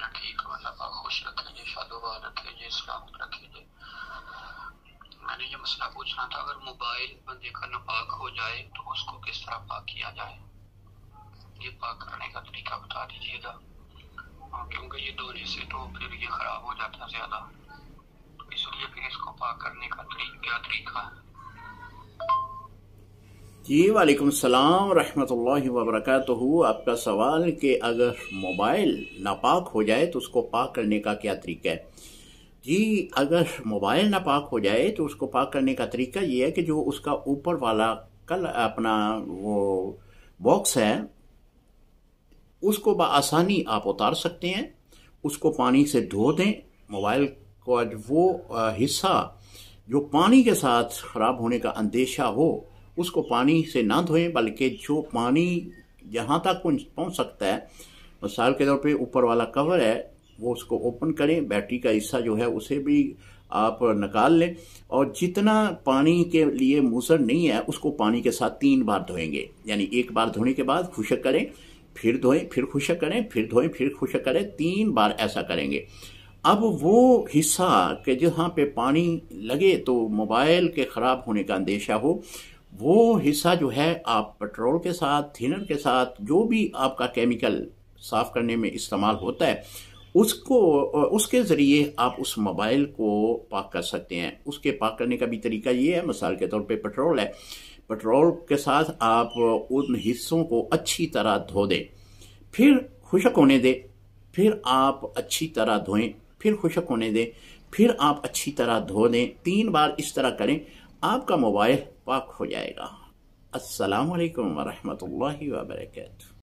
ठीक हो, अल्लाह पाक खुश रखे जी, शादोबाद रखे जी, सलामत रखे जी। मैंने ये मसला पूछना था, अगर मोबाइल बंदे का नापाक हो जाए तो उसको किस तरह पाक किया जाए, ये पाक करने का तरीका बता दीजिएगा। क्योंकि ये धोने से तो फिर ये खराब हो जाता है ज्यादा, तो इसलिए फिर इसको पाक करने का क्या तरीका है। जी वालेकुम सलाम रहमतुल्लाहि व बरकातहू। आपका सवाल कि अगर मोबाइल नापाक हो जाए तो उसको पाक करने का क्या तरीका है। जी, अगर मोबाइल नापाक हो जाए तो उसको पाक करने का तरीका ये है कि जो उसका ऊपर वाला कल अपना वो बॉक्स है उसको बआसानी आप उतार सकते हैं, उसको पानी से धो दें। मोबाइल का वो हिस्सा जो पानी के साथ ख़राब होने का अंदेशा हो उसको पानी से ना धोएं, बल्कि जो पानी जहाँ तक पहुँच सकता है, मिसाल के तौर पे ऊपर वाला कवर है वो उसको ओपन करें, बैटरी का हिस्सा जो है उसे भी आप निकाल लें, और जितना पानी के लिए मुसर नहीं है उसको पानी के साथ 3 बार धोएंगे। यानी एक बार धोने के बाद खुशक करें, फिर धोएं, फिर खुशक करें, फिर धोएं, फिर खुशक करें, 3 बार ऐसा करेंगे। अब वो हिस्सा के जहाँ पे पानी लगे तो मोबाइल के ख़राब होने का अंदेशा हो, वो हिस्सा जो है आप पेट्रोल के साथ, थिनर के साथ, जो भी आपका केमिकल साफ करने में इस्तेमाल होता है उसको उसके ज़रिए आप उस मोबाइल को पाक कर सकते हैं। उसके पाक करने का भी तरीका ये है, मिसाल के तौर पे पेट्रोल है, पेट्रोल के साथ आप उन हिस्सों को अच्छी तरह धो दें, फिर खुशक होने दें, फिर आप अच्छी तरह धोएं, फिर खुशक होने दें, फिर आप अच्छी तरह धो दें। 3 बार इस तरह करें, आपका मोबाइल पाक हो जाएगा। अस्सलामु अलैकुम व रहमतुल्लाहि व बरकातहू।